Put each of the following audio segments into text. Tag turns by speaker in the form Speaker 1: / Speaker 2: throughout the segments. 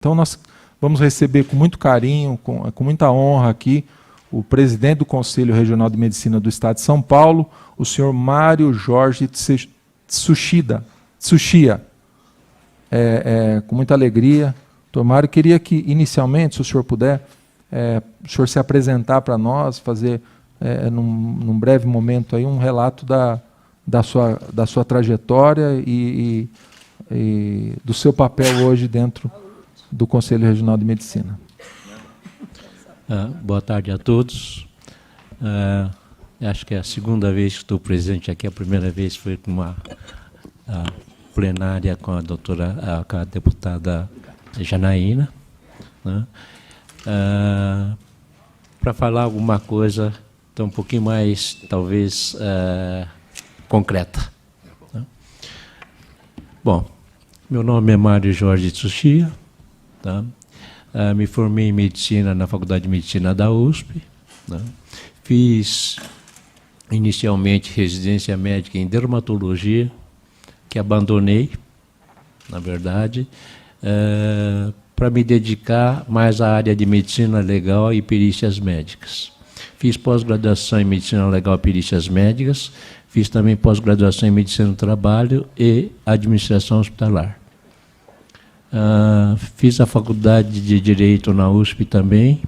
Speaker 1: Então, nós vamos receber com muito carinho, com muita honra aqui, o presidente do Conselho Regional de Medicina do Estado de São Paulo, o senhor Mário Jorge Tsuchiya. Com muita alegria. Doutor Mário, queria que, inicialmente, se o senhor puder, o senhor se apresentar para nós, fazer, num breve momento, aí, um relato da sua trajetória e do seu papel hoje dentro do Conselho Regional de Medicina.
Speaker 2: Boa tarde a todos. Acho que é a segunda vez que estou presente aqui. A primeira vez foi com uma plenária com a deputada Janaína, né? Para falar alguma coisa um pouquinho mais, talvez, concreta, né? Bom, meu nome é Mário Jorge Tsuchiya, tá? Me formei em Medicina na Faculdade de Medicina da USP, né? Fiz inicialmente residência médica em dermatologia, que abandonei, na verdade, para me dedicar mais à área de medicina legal e perícias médicas. Fiz pós-graduação em medicina legal e perícias médicas, fiz também pós-graduação em medicina do trabalho e administração hospitalar. Fiz a faculdade de Direito na USP também,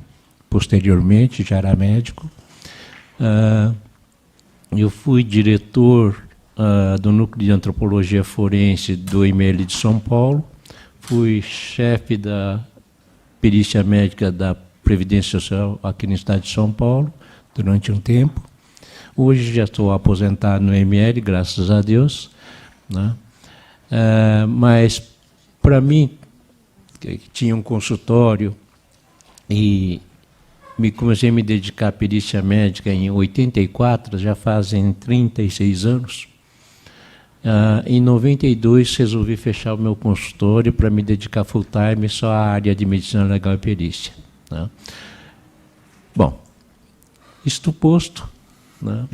Speaker 2: posteriormente, já era médico. Eu fui diretor do Núcleo de Antropologia Forense do IML de São Paulo, fui chefe da perícia médica da Previdência Social aqui no estado de São Paulo, durante um tempo. Hoje já estou aposentado no IML, graças a Deus, né? Mas, para mim, que tinha um consultório e comecei a me dedicar à perícia médica em 84, já fazem 36 anos. Em 92, resolvi fechar o meu consultório para me dedicar full time só à área de medicina legal e perícia, né? Bom, isto posto, né?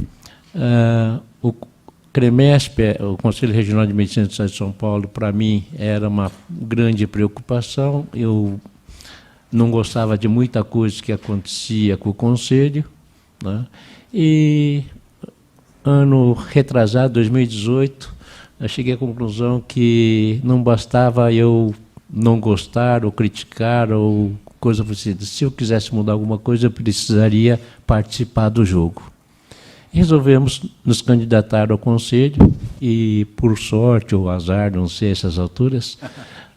Speaker 2: O CREMESP, o Conselho Regional de Medicina do Estado de São Paulo, para mim era uma grande preocupação. Eu não gostava de muita coisa que acontecia com o Conselho, né? E ano retrasado, 2018, eu cheguei à conclusão que não bastava eu não gostar ou criticar ou coisa parecida. Se eu quisesse mudar alguma coisa, eu precisaria participar do jogo. Resolvemos nos candidatar ao Conselho e, por sorte ou azar, não sei essas alturas,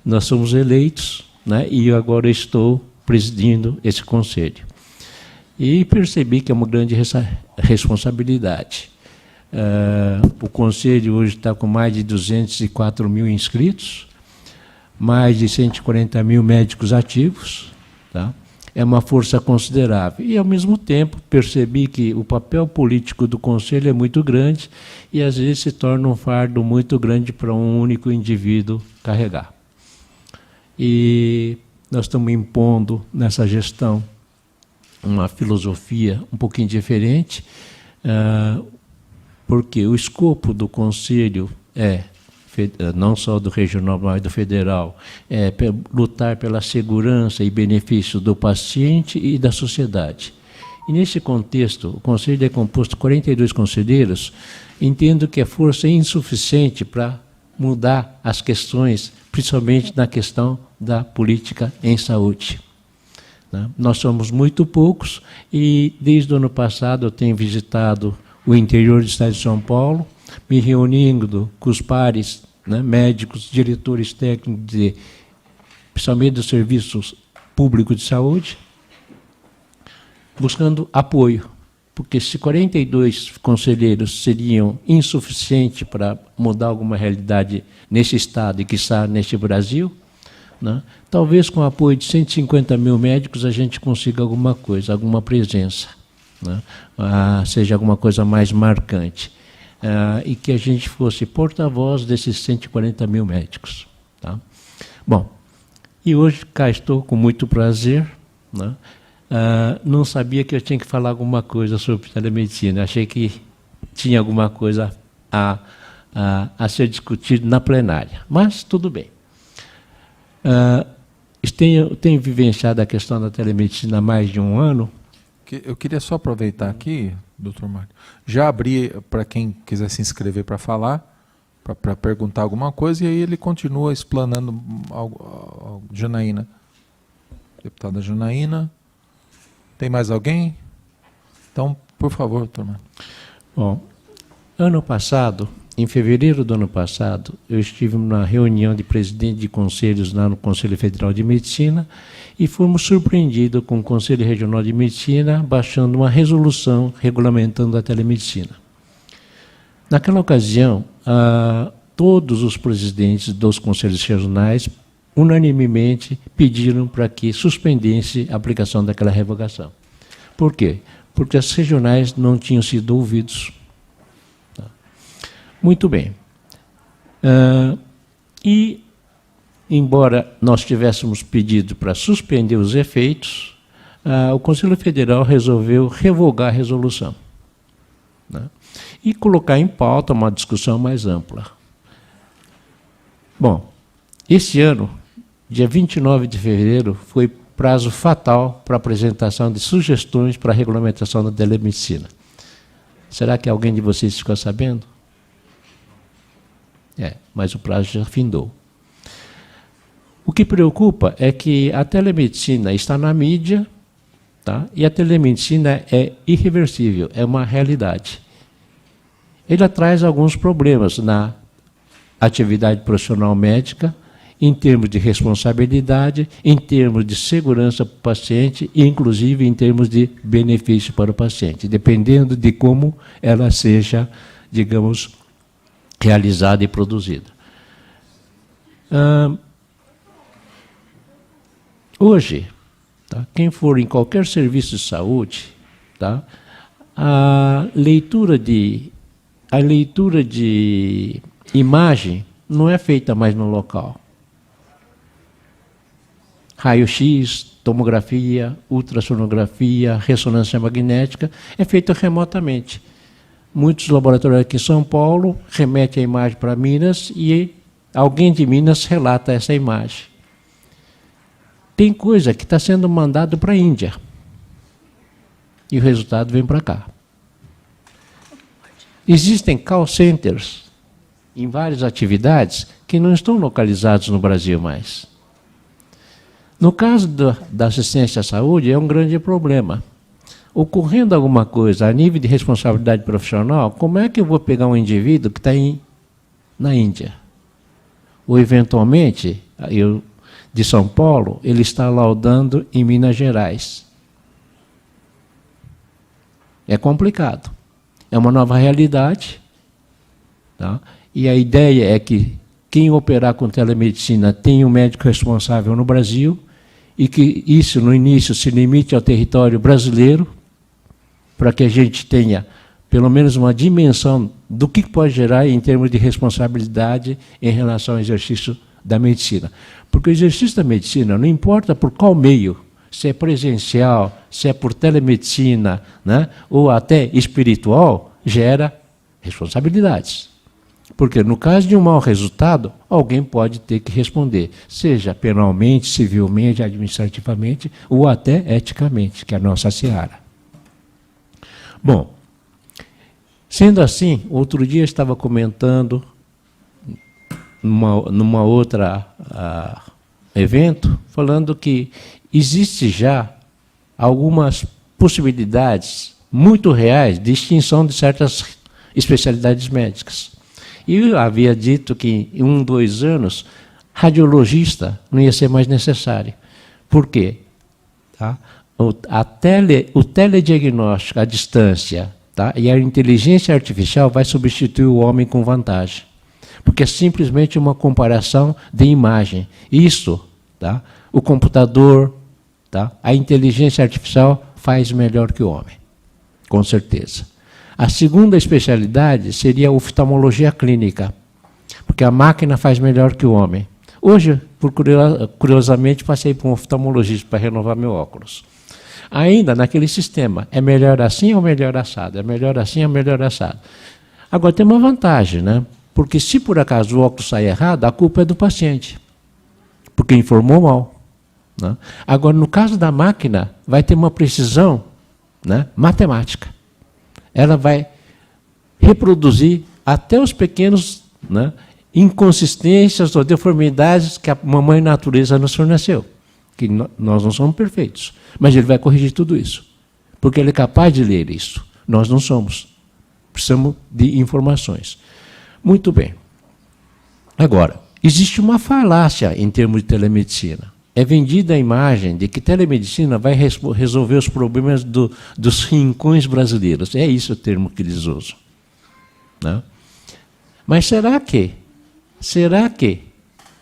Speaker 2: nós somos eleitos, né? E agora estou presidindo esse Conselho. E percebi que é uma grande responsabilidade. O Conselho hoje está com mais de 204 mil inscritos, mais de 140 mil médicos ativos, tá? É uma força considerável. E, ao mesmo tempo, percebi que o papel político do Conselho é muito grande e, às vezes, se torna um fardo muito grande para um único indivíduo carregar. E nós estamos impondo, nessa gestão, uma filosofia um pouquinho diferente, porque o escopo do Conselho não só do regional, mas do federal, lutar pela segurança e benefício do paciente e da sociedade. E, nesse contexto, o Conselho é composto de 42 conselheiros. Entendo que é força insuficiente para mudar as questões, principalmente na questão da política em saúde, né? Nós somos muito poucos e, desde o ano passado, eu tenho visitado o interior do estado de São Paulo, me reunindo com os pares, né, médicos, diretores técnicos, principalmente dos serviços públicos de saúde, buscando apoio, porque se 42 conselheiros seriam insuficientes para mudar alguma realidade nesse estado e, quiçá, neste Brasil, né, talvez com o apoio de 150 mil médicos a gente consiga alguma coisa, alguma presença, né, seja alguma coisa mais marcante. E que a gente fosse porta-voz desses 140 mil médicos, tá? Bom, e hoje cá estou com muito prazer, né? Não sabia que eu tinha que falar alguma coisa sobre telemedicina, achei que tinha alguma coisa a ser discutido na plenária, mas tudo bem. tenho vivenciado a questão da telemedicina há mais de um ano.
Speaker 1: Eu queria só aproveitar aqui, doutor Mário, já abri para quem quiser se inscrever para falar, para perguntar alguma coisa, e aí ele continua explanando algo. Janaína. Deputada Janaína. Tem mais alguém? Então, por favor, doutor Mário.
Speaker 2: Bom, ano passado, em fevereiro do ano passado, eu estive numa reunião de presidente de conselhos lá no Conselho Federal de Medicina e fomos surpreendidos com o Conselho Regional de Medicina baixando uma resolução regulamentando a telemedicina. Naquela ocasião, todos os presidentes dos conselhos regionais unanimemente pediram para que suspendesse a aplicação daquela revogação. Por quê? Porque as regionais não tinham sido ouvidos. Muito bem. E, embora nós tivéssemos pedido para suspender os efeitos, o Conselho Federal resolveu revogar a resolução, né, e colocar em pauta uma discussão mais ampla. Bom, esse ano, dia 29 de fevereiro, foi prazo fatal para a apresentação de sugestões para a regulamentação da telemedicina. Será que alguém de vocês ficou sabendo? Mas o prazo já findou. O que preocupa é que a telemedicina está na mídia, tá? E a telemedicina é irreversível, é uma realidade. Ela traz alguns problemas na atividade profissional médica, em termos de responsabilidade, em termos de segurança para o paciente e, inclusive, em termos de benefício para o paciente, dependendo de como ela seja, digamos, realizada e produzida. Hoje, tá, quem for em qualquer serviço de saúde, tá, a leitura de imagem não é feita mais no local. Raio-X, tomografia, ultrassonografia, ressonância magnética é feita remotamente. Muitos laboratórios aqui em São Paulo remetem a imagem para Minas e alguém de Minas relata essa imagem. Tem coisa que está sendo mandado para a Índia e o resultado vem para cá. Existem call centers em várias atividades que não estão localizados no Brasil mais. No caso da assistência à saúde, é um grande problema. Ocorrendo alguma coisa a nível de responsabilidade profissional, como é que eu vou pegar um indivíduo que está na Índia? Ou, eventualmente, de São Paulo, ele está laudando em Minas Gerais. É complicado. É uma nova realidade. Tá? E a ideia é que quem operar com telemedicina tenha um médico responsável no Brasil e que isso, no início, se limite ao território brasileiro, para que a gente tenha, pelo menos, uma dimensão do que pode gerar em termos de responsabilidade em relação ao exercício da medicina. Porque o exercício da medicina, não importa por qual meio, se é presencial, se é por telemedicina, né, ou até espiritual, gera responsabilidades. Porque, no caso de um mau resultado, alguém pode ter que responder, seja penalmente, civilmente, administrativamente, ou até eticamente, que é a nossa seara. Bom, sendo assim, outro dia eu estava comentando numa outra evento, falando que existe já algumas possibilidades muito reais de extinção de certas especialidades médicas. E eu havia dito que em 1, 2 anos, radiologista não ia ser mais necessário. Por quê? Tá? O telediagnóstico à distância, tá, e a inteligência artificial vai substituir o homem com vantagem. Porque é simplesmente uma comparação de imagem. Isso, tá, o computador, tá, a inteligência artificial faz melhor que o homem, com certeza. A segunda especialidade seria a oftalmologia clínica, porque a máquina faz melhor que o homem. Hoje, curiosamente, passei por um oftalmologista para renovar meu óculos. Ainda naquele sistema, é melhor assim ou melhor assado? É melhor assim ou melhor assado? Agora, tem uma vantagem, né? Porque se por acaso o óculos sair errado, a culpa é do paciente, porque informou mal. Né? Agora, no caso da máquina, vai ter uma precisão, né, matemática. Ela vai reproduzir até os pequenos, né, inconsistências ou deformidades que a mamãe natureza nos forneceu. Que nós não somos perfeitos, mas ele vai corrigir tudo isso, porque ele é capaz de ler isso. Nós não somos. Precisamos de informações. Muito bem. Agora, existe uma falácia em termos de telemedicina. É vendida a imagem de que telemedicina vai resolver os problemas dos rincões brasileiros. É isso o termo que eles usam. Né? Mas será que?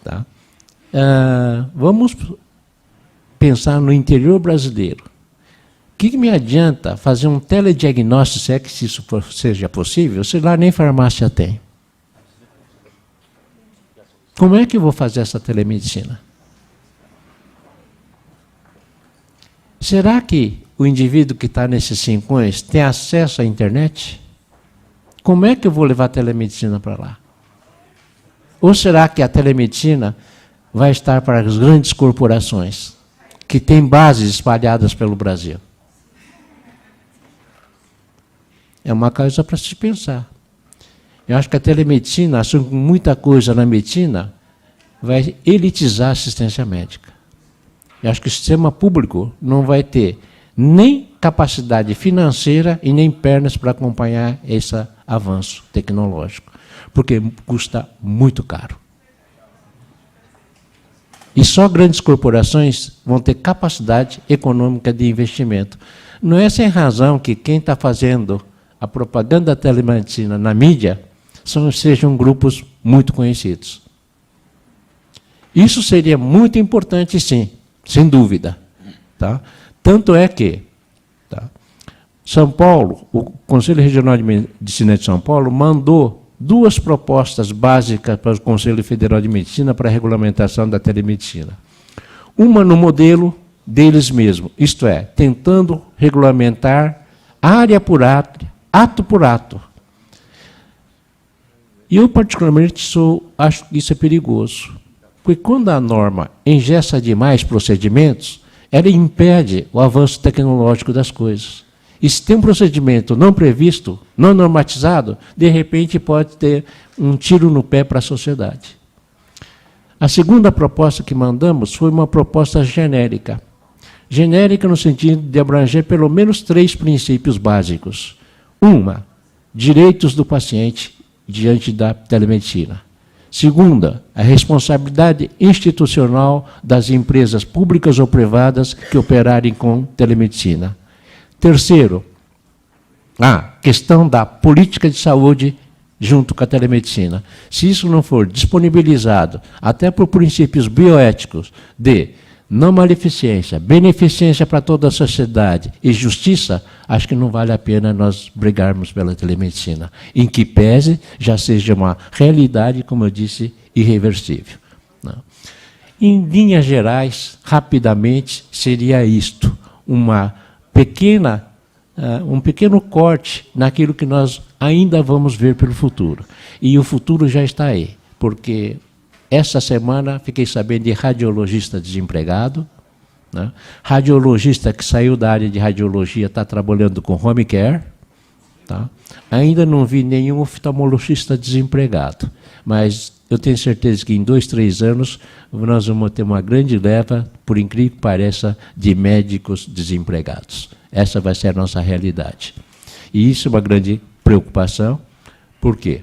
Speaker 2: Tá? Vamos pensar no interior brasileiro. O que me adianta fazer um telediagnóstico, se é que isso seja possível, se lá nem farmácia tem? Como é que eu vou fazer essa telemedicina? Será que o indivíduo que está nesses rincões tem acesso à internet? Como é que eu vou levar a telemedicina para lá? Ou será que a telemedicina vai estar para as grandes corporações, que têm bases espalhadas pelo Brasil? É uma coisa para se pensar. Eu acho que a telemedicina, assim como muita coisa na medicina, vai elitizar a assistência médica. Eu acho que o sistema público não vai ter nem capacidade financeira e nem pernas para acompanhar esse avanço tecnológico, porque custa muito caro. E só grandes corporações vão ter capacidade econômica de investimento. Não é sem razão que quem está fazendo a propaganda da telemedicina na mídia sejam grupos muito conhecidos. Isso seria muito importante, sim, sem dúvida. Tá? Tanto é que São Paulo, o Conselho Regional de Medicina de São Paulo mandou 2 propostas básicas para o Conselho Federal de Medicina para a regulamentação da telemedicina. Uma no modelo deles mesmos, isto é, tentando regulamentar área por área, ato por ato. E eu, particularmente, acho que isso é perigoso. Porque quando a norma engessa demais procedimentos, ela impede o avanço tecnológico das coisas. E se tem um procedimento não previsto, não normatizado, de repente pode ter um tiro no pé para a sociedade. A segunda proposta que mandamos foi uma proposta genérica. Genérica no sentido de abranger pelo menos 3 princípios básicos. Uma, direitos do paciente diante da telemedicina. Segunda, a responsabilidade institucional das empresas públicas ou privadas que operarem com telemedicina. Terceiro, a questão da política de saúde junto com a telemedicina. Se isso não for disponibilizado até por princípios bioéticos de não maleficência, beneficência para toda a sociedade e justiça, acho que não vale a pena nós brigarmos pela telemedicina, em que pese já seja uma realidade, como eu disse, irreversível. Não. Em linhas gerais, rapidamente, seria isto, um pequeno corte naquilo que nós ainda vamos ver pelo futuro. E o futuro já está aí, porque essa semana fiquei sabendo de radiologista desempregado, né? Radiologista que saiu da área de radiologia está trabalhando com home care. Tá? Ainda não vi nenhum oftalmologista desempregado, mas eu tenho certeza que em 2, 3 anos nós vamos ter uma grande leva, por incrível que pareça, de médicos desempregados. Essa vai ser a nossa realidade. E isso é uma grande preocupação. Por quê?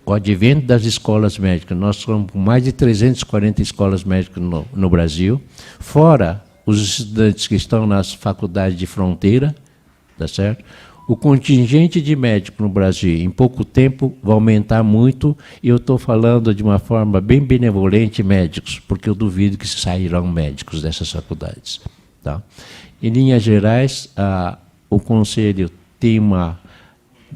Speaker 2: Com o advento das escolas médicas, nós somos com mais de 340 escolas médicas no Brasil, fora os estudantes que estão nas faculdades de fronteira, tá certo? O contingente de médicos no Brasil, em pouco tempo, vai aumentar muito, e eu estou falando de uma forma bem benevolente médicos, porque eu duvido que sairão médicos dessas faculdades. Tá? Em linhas gerais, o Conselho tem uma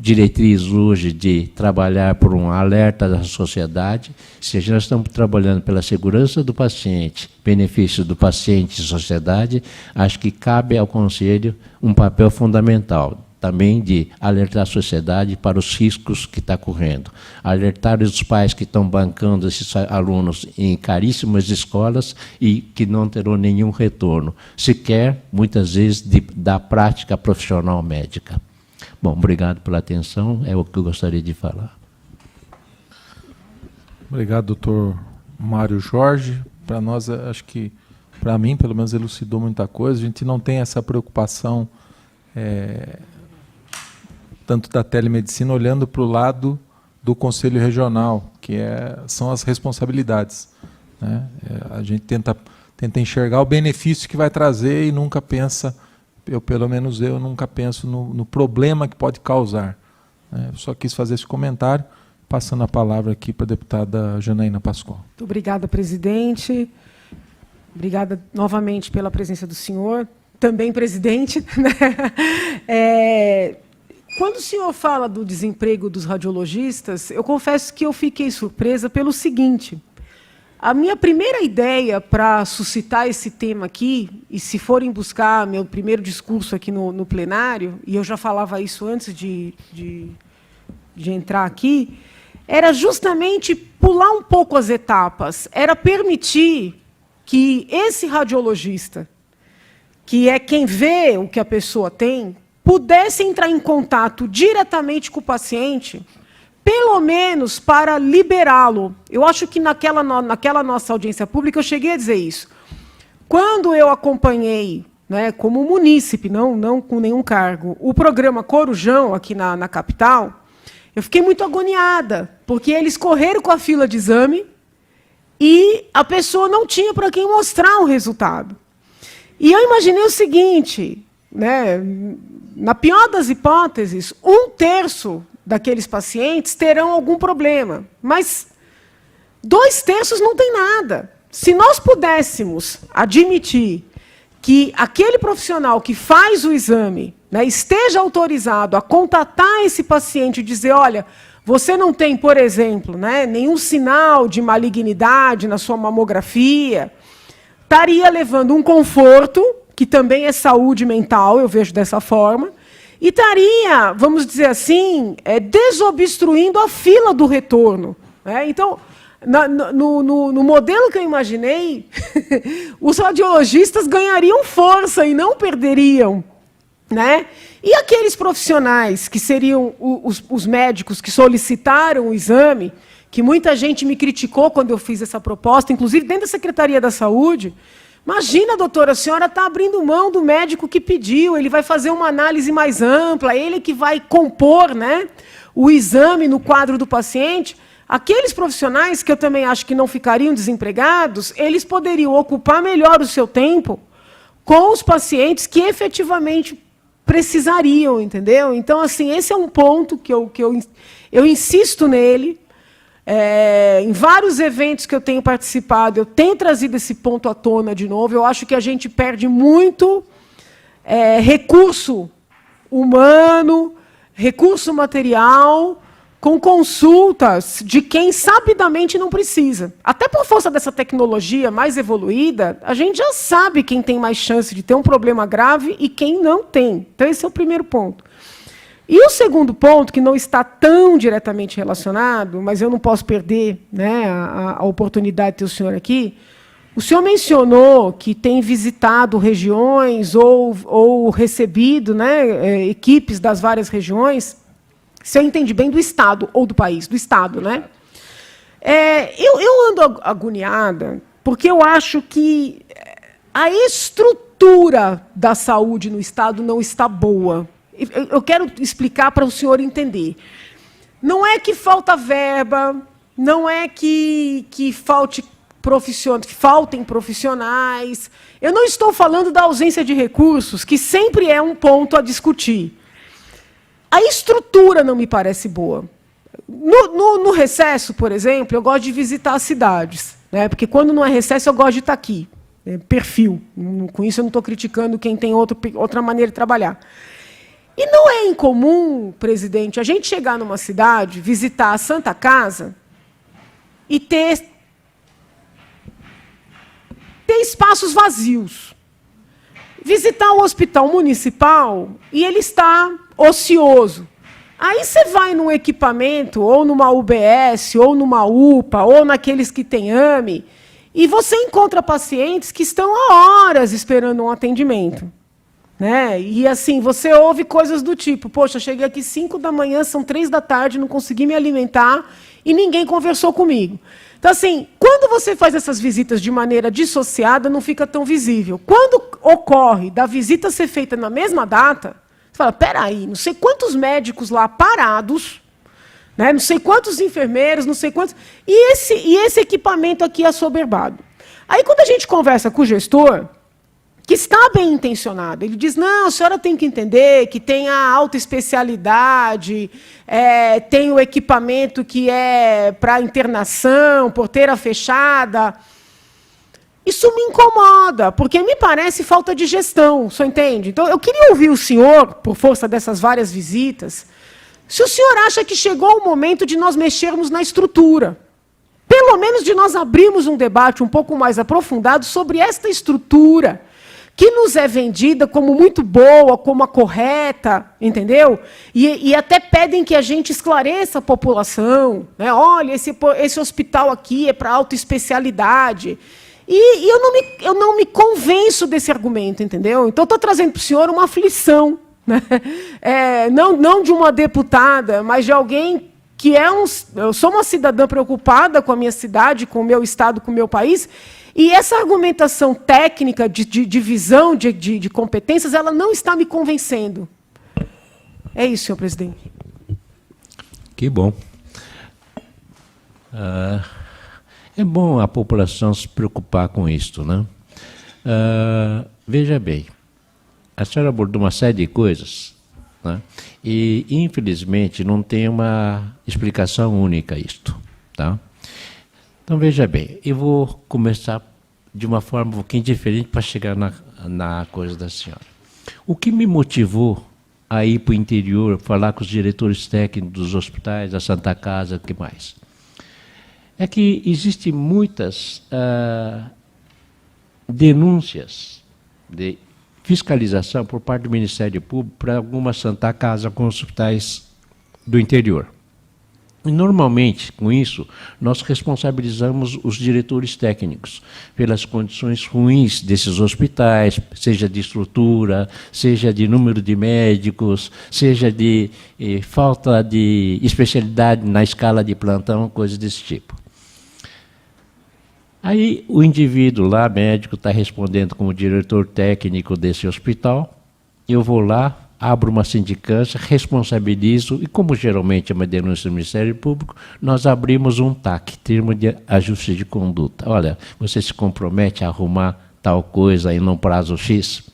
Speaker 2: diretriz hoje de trabalhar por um alerta da sociedade. Se nós estamos trabalhando pela segurança do paciente, benefício do paciente e sociedade, acho que cabe ao Conselho um papel fundamental também de alertar a sociedade para os riscos que está correndo, alertar os pais que estão bancando esses alunos em caríssimas escolas e que não terão nenhum retorno, sequer, muitas vezes, da prática profissional médica. Bom, obrigado pela atenção, é o que eu gostaria de falar.
Speaker 1: Obrigado, doutor Mário Jorge. Para nós, acho que, para mim, pelo menos, elucidou muita coisa. A gente não tem essa preocupação tanto da telemedicina, olhando para o lado do Conselho Regional, que são as responsabilidades, né? A gente tenta enxergar o benefício que vai trazer e nunca pensa, pelo menos eu nunca penso no problema que pode causar, né? Eu só quis fazer esse comentário, passando a palavra aqui para a deputada Janaína Pascoal.
Speaker 3: Muito obrigada, presidente. Obrigada novamente pela presença do senhor, também presidente, né? Quando o senhor fala do desemprego dos radiologistas, eu confesso que eu fiquei surpresa pelo seguinte: a minha primeira ideia para suscitar esse tema aqui, e se forem buscar meu primeiro discurso aqui no plenário, e eu já falava isso antes de entrar aqui, era justamente pular um pouco as etapas, era permitir que esse radiologista, que é quem vê o que a pessoa tem, pudesse entrar em contato diretamente com o paciente, pelo menos para liberá-lo. Eu acho que naquela nossa audiência pública eu cheguei a dizer isso. Quando eu acompanhei, né, como munícipe, não com nenhum cargo, o programa Corujão aqui na capital, eu fiquei muito agoniada, porque eles correram com a fila de exame e a pessoa não tinha para quem mostrar o resultado. E eu imaginei o seguinte, né, na pior das hipóteses, 1/3 daqueles pacientes terão algum problema, mas 2/3 não tem nada. Se nós pudéssemos admitir que aquele profissional que faz o exame, né, esteja autorizado a contatar esse paciente e dizer, olha, você não tem, por exemplo, né, nenhum sinal de malignidade na sua mamografia, estaria levando um conforto, que também é saúde mental, eu vejo dessa forma, e estaria, vamos dizer assim, desobstruindo a fila do retorno, né? Então, no modelo que eu imaginei, os radiologistas ganhariam força e não perderiam, né? E aqueles profissionais que seriam os médicos que solicitaram o exame, que muita gente me criticou quando eu fiz essa proposta, inclusive dentro da Secretaria da Saúde. Imagina, doutora, a senhora está abrindo mão do médico que pediu, ele vai fazer uma análise mais ampla, ele que vai compor, né, o exame no quadro do paciente. Aqueles profissionais que eu também acho que não ficariam desempregados, eles poderiam ocupar melhor o seu tempo com os pacientes que efetivamente precisariam, entendeu? Então, assim, esse é um ponto que eu insisto nele. Em vários eventos que eu tenho participado, eu tenho trazido esse ponto à tona de novo. Eu acho que a gente perde muito recurso humano, recurso material, com consultas de quem sabidamente não precisa. Até por força dessa tecnologia mais evoluída, a gente já sabe quem tem mais chance de ter um problema grave e quem não tem. Então, esse é o primeiro ponto. E o segundo ponto, que não está tão diretamente relacionado, mas eu não posso perder, né, a oportunidade de ter o senhor aqui. O senhor mencionou que tem visitado regiões ou recebido, né, equipes das várias regiões, se eu entendi bem, do Estado ou do país, do Estado, né? Eu ando agoniada porque eu acho que a estrutura da saúde no Estado não está boa. Eu quero explicar para o senhor entender. Não é que falta verba, não é que faltem profissionais. Eu não estou falando da ausência de recursos, que sempre é um ponto a discutir. A estrutura não me parece boa. No recesso, por exemplo, eu gosto de visitar as cidades, né? Porque quando não é recesso, eu gosto de estar aqui. Perfil. Com isso, eu não estou criticando quem tem outra maneira de trabalhar. E não é incomum, presidente, a gente chegar numa cidade, visitar a Santa Casa e ter espaços vazios. Visitar o hospital municipal e ele está ocioso. Aí você vai num equipamento, ou numa UBS, ou numa UPA, ou naqueles que têm AME, e você encontra pacientes que estão há horas esperando um atendimento. Né? E assim, você ouve coisas do tipo, poxa, cheguei aqui 5 da manhã, são 3 da tarde, não consegui me alimentar e ninguém conversou comigo. Então, assim, quando você faz essas visitas de maneira dissociada, não fica tão visível. Quando ocorre da visita ser feita na mesma data, você fala, peraí, não sei quantos médicos lá parados, né? Não sei quantos enfermeiros, não sei quantos... E esse equipamento aqui assoberbado. Aí, quando a gente conversa com o gestor, que está bem intencionado, ele diz, não, a senhora tem que entender que tem a alta especialidade, tem o equipamento que é para internação, porteira fechada. Isso me incomoda, porque me parece falta de gestão, o senhor entende? Então, eu queria ouvir o senhor, por força dessas várias visitas, se o senhor acha que chegou o momento de nós mexermos na estrutura. Pelo menos de nós abrirmos um debate um pouco mais aprofundado sobre esta estrutura, que nos é vendida como muito boa, como a correta, entendeu? E até pedem que a gente esclareça a população. Né? Olha, esse hospital aqui é para alta especialidade. E eu não me convenço desse argumento, entendeu? Então, estou trazendo para o senhor uma aflição. Né? Não de uma deputada, mas de alguém que eu sou uma cidadã preocupada com a minha cidade, com o meu estado, com o meu país, e essa argumentação técnica de visão, de competências, ela não está me convencendo. É isso, senhor presidente.
Speaker 2: Que bom. É bom a população se preocupar com isso, né? Veja bem, a senhora abordou uma série de coisas, né? E, infelizmente, não tem uma explicação única a isto, tá? Então, veja bem, eu vou começar de uma forma um pouquinho diferente para chegar na coisa da senhora. O que me motivou a ir para o interior, falar com os diretores técnicos dos hospitais, da Santa Casa, o que mais? É que existem muitas denúncias de fiscalização por parte do Ministério Público para alguma Santa Casa com hospitais do interior. E, normalmente, com isso, nós responsabilizamos os diretores técnicos pelas condições ruins desses hospitais, seja de estrutura, seja de número de médicos, seja de falta de especialidade na escala de plantão, coisas desse tipo. Aí o indivíduo lá, médico, está respondendo como diretor técnico desse hospital, eu vou lá, abro uma sindicância, responsabilizo, e como geralmente é uma denúncia do Ministério Público, nós abrimos um TAC, termo de ajuste de conduta. Olha, você se compromete a arrumar tal coisa aí num prazo X?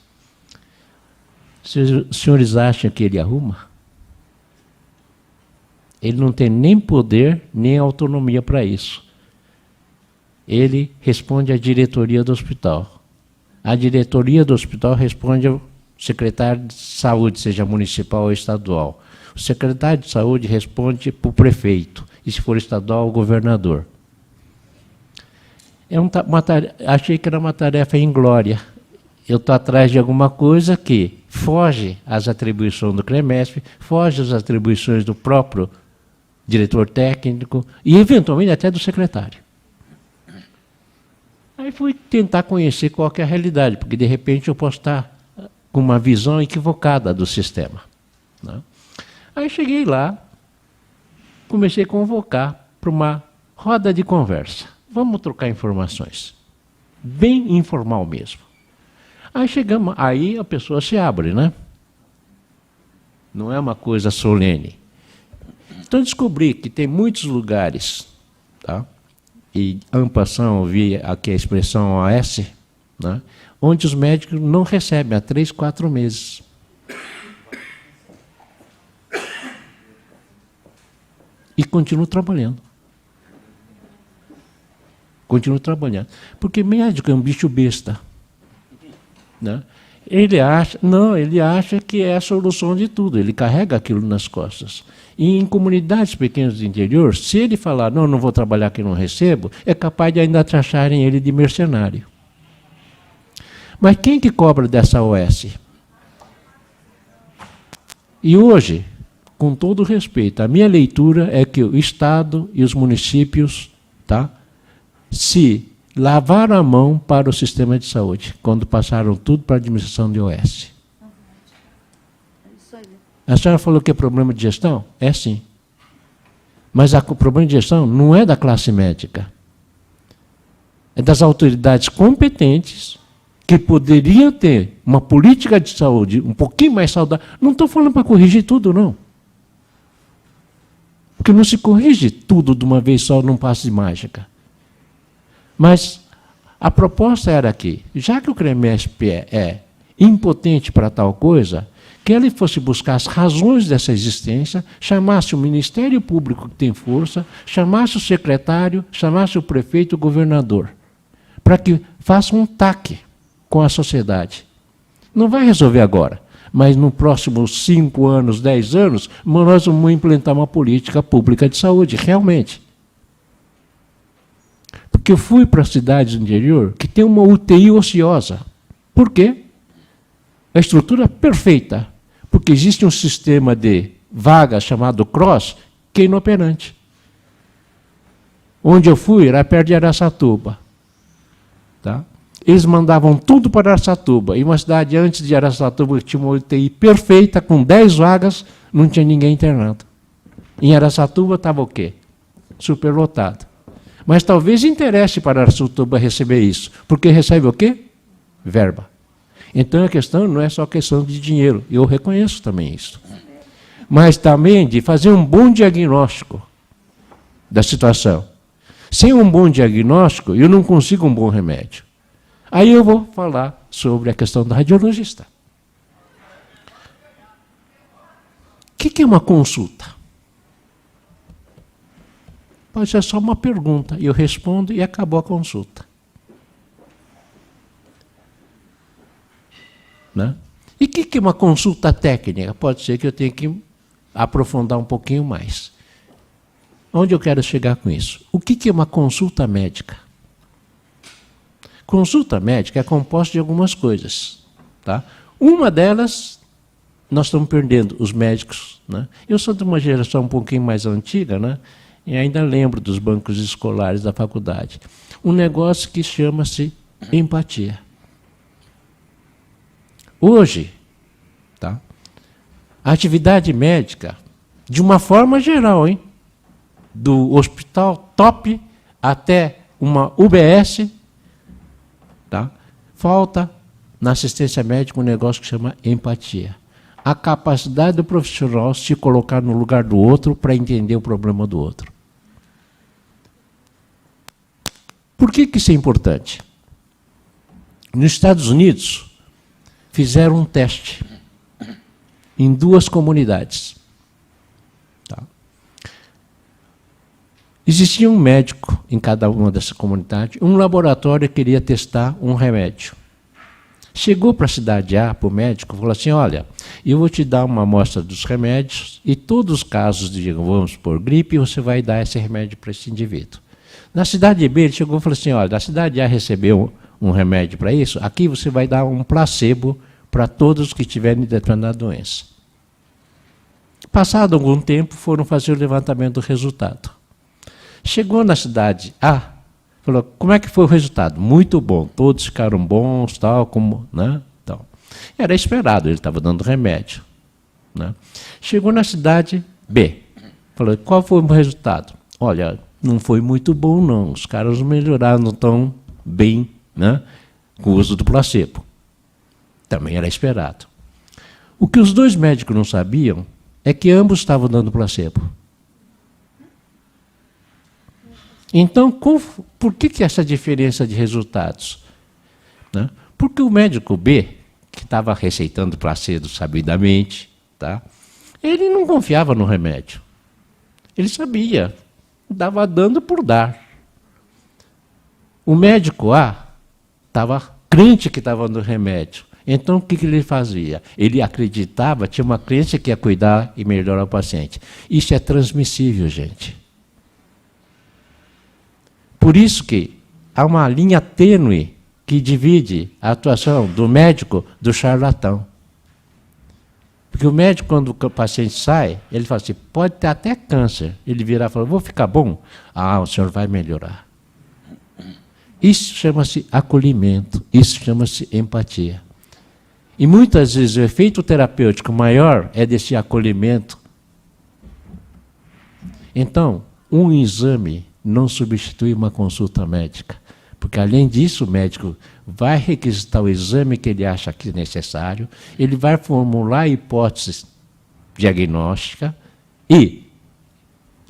Speaker 2: Os senhores acham que ele arruma? Ele não tem nem poder, nem autonomia para isso. Ele responde à diretoria do hospital. A diretoria do hospital responde ao secretário de saúde, seja municipal ou estadual. O secretário de saúde responde para o prefeito, e se for estadual, o governador. Achei que era uma tarefa inglória. Eu estou atrás de alguma coisa que foge às atribuições do CREMESP, foge às atribuições do próprio diretor técnico e, eventualmente, até do secretário. Aí fui tentar conhecer qual que é a realidade, porque, de repente, eu posso estar com uma visão equivocada do sistema. Né? Aí cheguei lá, comecei a convocar para uma roda de conversa. Vamos trocar informações. Bem informal mesmo. Aí chegamos, aí a pessoa se abre, né? Não é uma coisa solene. Então descobri que tem muitos lugares, tá? E en passant, ouvi aqui a expressão OS, né? Onde os médicos não recebem há 3, 4 meses. E continuam trabalhando. Continuam trabalhando. Porque médico é um bicho besta. Né? Ele acha que é a solução de tudo. Ele carrega aquilo nas costas. E em comunidades pequenas do interior, se ele falar, não vou trabalhar que não recebo, é capaz de ainda acharem ele de mercenário. Mas quem que cobra dessa OS? E hoje, com todo respeito, a minha leitura é que o Estado e os municípios, tá, se lavaram a mão para o sistema de saúde, quando passaram tudo para a administração de OS. A senhora falou que é problema de gestão? É sim. Mas o problema de gestão não é da classe médica. É das autoridades competentes que poderiam ter uma política de saúde um pouquinho mais saudável. Não estou falando para corrigir tudo, não. Porque não se corrige tudo de uma vez só num passe de mágica. Mas a proposta era que, já que o CREMESP é impotente para tal coisa, que ele fosse buscar as razões dessa existência, chamasse o Ministério Público que tem força, chamasse o secretário, chamasse o prefeito, o governador, para que faça um TAC com a sociedade. Não vai resolver agora, mas nos próximos 5 anos, 10 anos, nós vamos implantar uma política pública de saúde, realmente. Porque eu fui para cidades do interior que tem uma UTI ociosa. Por quê? A estrutura é perfeita, porque existe um sistema de vagas chamado CROSS, que é inoperante. Onde eu fui era perto de Araçatuba. Tá? Eles mandavam tudo para Araçatuba. E uma cidade antes de Araçatuba que tinha uma UTI perfeita, com 10 vagas, não tinha ninguém internado. Em Araçatuba estava o quê? Superlotado. Mas talvez interesse para Araçatuba receber isso, porque recebe o quê? Verba. Então a questão não é só questão de dinheiro, eu reconheço também isso. Mas também de fazer um bom diagnóstico da situação. Sem um bom diagnóstico, eu não consigo um bom remédio. Aí eu vou falar sobre a questão do radiologista. O que é uma consulta? Pode ser só uma pergunta, eu respondo e acabou a consulta. Né? E o que é uma consulta técnica? Pode ser que eu tenha que aprofundar um pouquinho mais. Onde eu quero chegar com isso? O que é uma consulta médica? Consulta médica é composta de algumas coisas. Tá? Uma delas, nós estamos perdendo os médicos. Né? Eu sou de uma geração um pouquinho mais antiga, né? E ainda lembro dos bancos escolares da faculdade. Um negócio que chama-se empatia. Hoje, tá? A atividade médica, de uma forma geral, hein? Do hospital top até uma UBS, tá? Falta na assistência médica um negócio que chama empatia. A capacidade do profissional se colocar no lugar do outro para entender o problema do outro. Por que isso é importante? Nos Estados Unidos, fizeram um teste em 2 comunidades. Tá? Existia um médico em cada uma dessas comunidades, um laboratório queria testar um remédio. Chegou para a cidade A, para o médico, falou assim, olha, eu vou te dar uma amostra dos remédios e todos os casos de, vamos por gripe, você vai dar esse remédio para esse indivíduo. Na cidade B, ele chegou e falou assim, olha, a cidade A recebeu um remédio para isso, aqui você vai dar um placebo para todos que tiverem determinada doença. Passado algum tempo, foram fazer o levantamento do resultado. Chegou na cidade A, falou, como é que foi o resultado? Muito bom, todos ficaram bons, tal, como, né? Então, era esperado, ele estava dando remédio. Né? Chegou na cidade B, falou, qual foi o resultado? Olha, não foi muito bom não, os caras melhoraram tão bem, né, com o uso do placebo. Também era esperado. O que os 2 médicos não sabiam é que ambos estavam dando placebo. Então, por que essa diferença de resultados? Né? Porque o médico B, que estava receitando placebo sabidamente, tá? Ele não confiava no remédio. Ele sabia, estava dando por dar. O médico A estava crente que estava dando remédio. Então, o que ele fazia? Ele acreditava, tinha uma crença que ia cuidar e melhorar o paciente. Isso é transmissível, gente. Por isso que há uma linha tênue que divide a atuação do médico do charlatão. Porque o médico, quando o paciente sai, ele fala assim, pode ter até câncer. Ele virar e falar, vou ficar bom? Ah, o senhor vai melhorar. Isso chama-se acolhimento, isso chama-se empatia. E muitas vezes o efeito terapêutico maior é desse acolhimento. Então, um exame não substitui uma consulta médica. Porque, além disso, o médico vai requisitar o exame que ele acha que é necessário, ele vai formular hipóteses diagnósticas e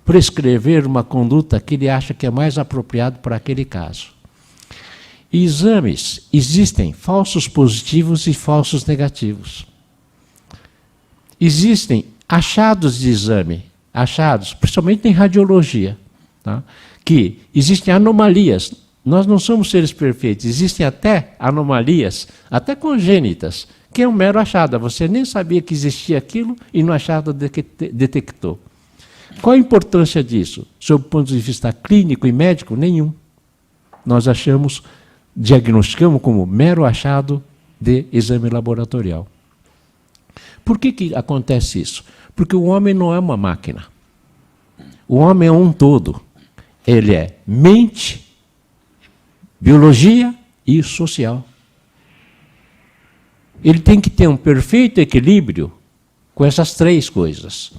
Speaker 2: prescrever uma conduta que ele acha que é mais apropriado para aquele caso. Exames, existem falsos positivos e falsos negativos. Existem achados de exame, achados, principalmente em radiologia, tá? Que existem anomalias. Nós não somos seres perfeitos, existem até anomalias, até congênitas, que é um mero achado. Você nem sabia que existia aquilo e no achado detectou. Qual a importância disso? Sob o ponto de vista clínico e médico, nenhum. Nós diagnosticamos como mero achado de exame laboratorial. Por que acontece isso? Porque o homem não é uma máquina. O homem é um todo. Ele é mente, biologia e social. Ele tem que ter um perfeito equilíbrio com essas três coisas.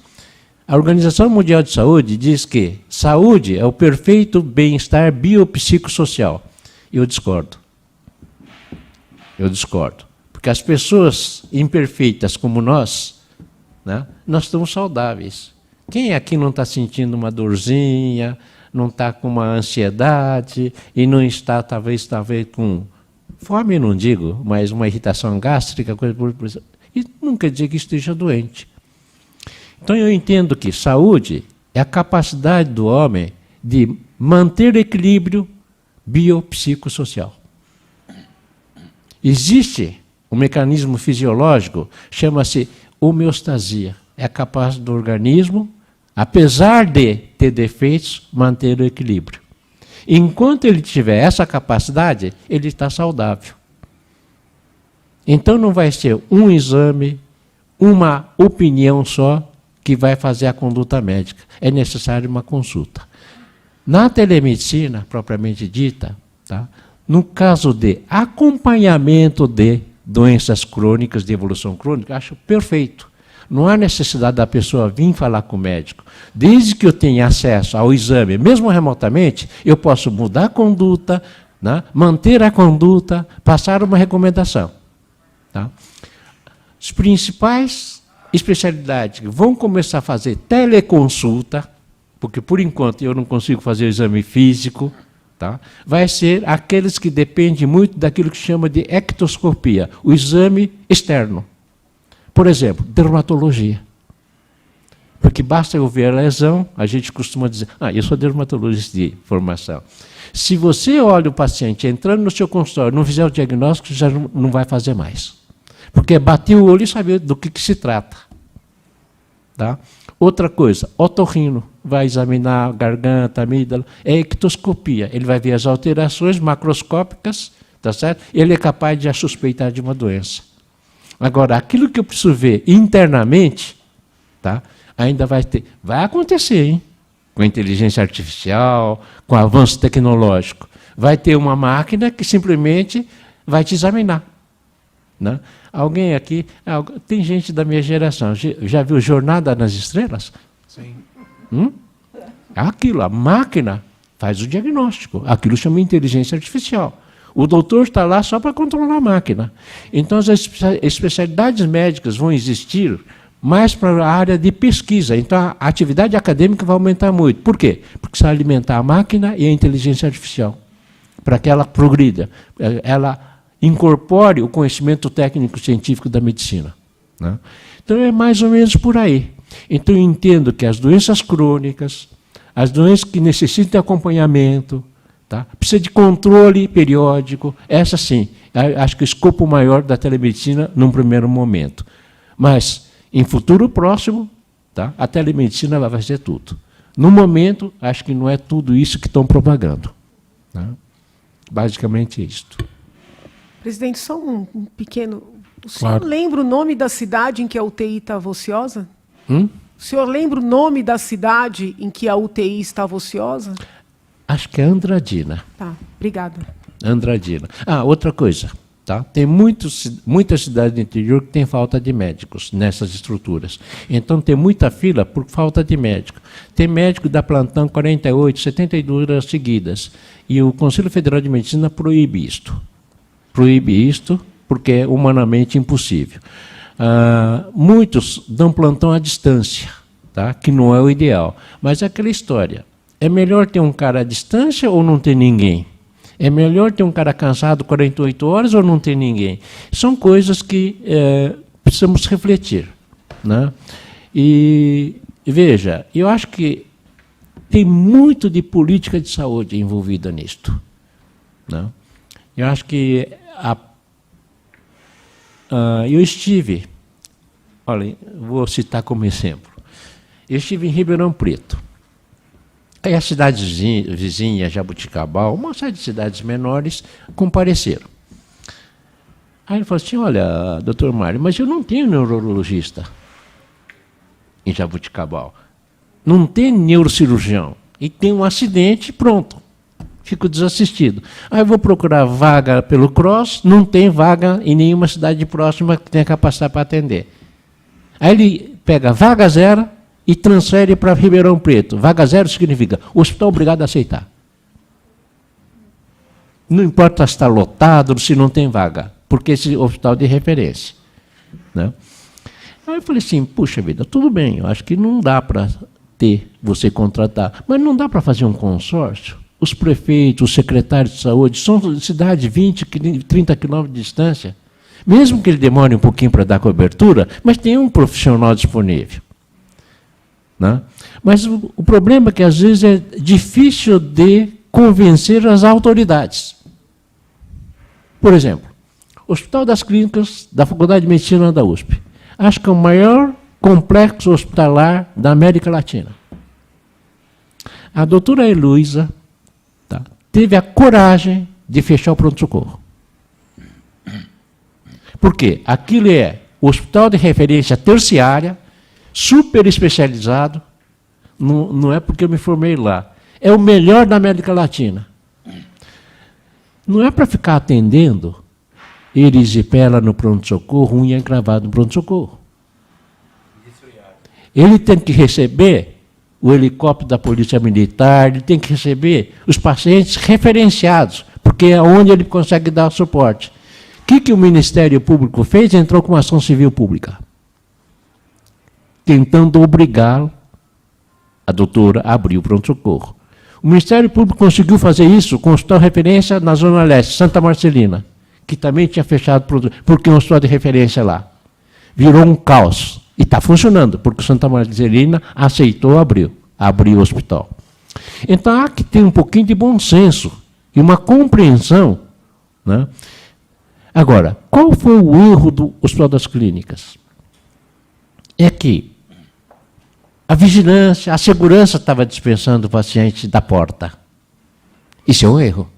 Speaker 2: A Organização Mundial de Saúde diz que saúde é o perfeito bem-estar biopsicossocial. Eu discordo. Eu discordo. Porque as pessoas imperfeitas como nós, né, nós estamos saudáveis. Quem aqui não está sentindo uma dorzinha, não está com uma ansiedade e não está, talvez com fome, não digo, mas uma irritação gástrica, coisa por isso. E não quer dizer que esteja doente. Então eu entendo que saúde é a capacidade do homem de manter equilíbrio biopsicossocial. Existe um mecanismo fisiológico, chama-se homeostasia. É capaz do organismo, apesar de ter defeitos, manter o equilíbrio. Enquanto ele tiver essa capacidade, ele está saudável. Então não vai ser um exame, uma opinião só que vai fazer a conduta médica. É necessário uma consulta. Na telemedicina, propriamente dita, tá? No caso de acompanhamento de doenças crônicas, de evolução crônica, acho perfeito. Não há necessidade da pessoa vir falar com o médico. Desde que eu tenha acesso ao exame, mesmo remotamente, eu posso mudar a conduta, né? Manter a conduta, passar uma recomendação. Tá? As principais especialidades vão começar a fazer teleconsulta, porque por enquanto eu não consigo fazer o exame físico, tá? Vai ser aqueles que dependem muito daquilo que chama de ectoscopia, o exame externo. Por exemplo, dermatologia. Porque basta eu ver a lesão, a gente costuma dizer, eu sou dermatologista de formação. Se você olha o paciente entrando no seu consultório, não fizer o diagnóstico, já não vai fazer mais. Porque bater o olho e saber do que se trata. Tá? Outra coisa, otorrino, vai examinar a garganta, a amígdala, é ectoscopia. Ele vai ver as alterações macroscópicas, tá certo? Ele é capaz de suspeitar de uma doença. Agora, aquilo que eu preciso ver internamente, tá? Ainda vai acontecer, hein? Com a inteligência artificial, com o avanço tecnológico. Vai ter uma máquina que simplesmente vai te examinar. Né? Alguém aqui, tem gente da minha geração, já viu Jornada nas Estrelas?
Speaker 1: Sim.
Speaker 2: Aquilo, a máquina faz o diagnóstico. Aquilo chama inteligência artificial. O doutor está lá só para controlar a máquina. Então, as especialidades médicas vão existir mais para a área de pesquisa. Então, a atividade acadêmica vai aumentar muito. Por quê? Porque precisa alimentar a máquina e a inteligência artificial, para que ela progrida, ela incorpore o conhecimento técnico-científico da medicina. Né? Então, é mais ou menos por aí. Então, eu entendo que as doenças crônicas, as doenças que necessitam de acompanhamento, tá? Precisa de controle periódico, essa sim, acho que o escopo maior da telemedicina num primeiro momento. Mas, em futuro próximo, tá? A telemedicina vai fazer tudo. No momento, acho que não é tudo isso que estão propagando. Tá? Basicamente é isto.
Speaker 3: Presidente, só um pequeno O senhor lembra o nome da cidade em que a UTI estava ociosa?
Speaker 2: O
Speaker 3: senhor lembra o nome da cidade em que a UTI estava ociosa?
Speaker 2: Acho que é Andradina.
Speaker 3: Tá, obrigada.
Speaker 2: Andradina. Ah, outra coisa. Tá? Tem muitas cidades do interior que têm falta de médicos nessas estruturas. Então, tem muita fila por falta de médico. Tem médico que dá plantão 48, 72 horas seguidas. E o Conselho Federal de Medicina proíbe isto. Proíbe isto porque é humanamente impossível. Muitos dão plantão à distância, tá? Que não é o ideal. Mas é aquela história. É melhor ter um cara à distância ou não ter ninguém? É melhor ter um cara cansado 48 horas ou não ter ninguém? São coisas que precisamos refletir, né? E veja, eu acho que tem muito de política de saúde envolvida nisto, né? Eu acho que eu estive, olha, vou citar como exemplo, eu estive em Ribeirão Preto. Aí a cidade vizinha, Jaboticabal, uma série de cidades menores, compareceram. Aí ele falou assim, olha, doutor Mário, mas eu não tenho neurologista em Jaboticabal. Não tem neurocirurgião. E tem um acidente, pronto. Fico desassistido. Aí eu vou procurar vaga pelo CROSS, não tem vaga em nenhuma cidade próxima que tenha capacidade para atender. Aí ele pega vaga zero e transfere para Ribeirão Preto. Vaga zero significa o hospital obrigado a aceitar. Não importa se está lotado, se não tem vaga, porque esse hospital é de referência, né? Aí eu falei assim, puxa vida, tudo bem, eu acho que não dá para você contratar, mas não dá para fazer um consórcio? Os prefeitos, os secretários de saúde, são cidades de 20, 30 quilômetros de distância, mesmo que ele demore um pouquinho para dar cobertura, mas tem um profissional disponível. Né? Mas o problema é que, às vezes, é difícil de convencer as autoridades. Por exemplo, o Hospital das Clínicas da Faculdade de Medicina da USP. Acho que é o maior complexo hospitalar da América Latina. A doutora Heloísa teve a coragem de fechar o pronto-socorro. Por quê? Aquilo é o hospital de referência terciária, super especializado, não é porque eu me formei lá, é o melhor da América Latina. Não é para ficar atendendo erisipela no pronto-socorro, unha encravada no pronto-socorro. Ele tem que receber o helicóptero da Polícia Militar, ele tem que receber os pacientes referenciados, porque é onde ele consegue dar suporte. O que o Ministério Público fez? Entrou com uma ação civil pública, tentando obrigá-lo, a doutora, a abrir o pronto-socorro. O Ministério Público conseguiu fazer isso com o hospital de referência na Zona Leste, Santa Marcelina, que também tinha fechado, porque é um hospital de referência lá. Virou um caos. E está funcionando, porque Santa Marcelina aceitou abriu o hospital. Então, há que ter um pouquinho de bom senso e uma compreensão, né? Agora, qual foi o erro do Hospital das Clínicas? É que a vigilância, a segurança estava dispensando o paciente da porta. Isso é um erro.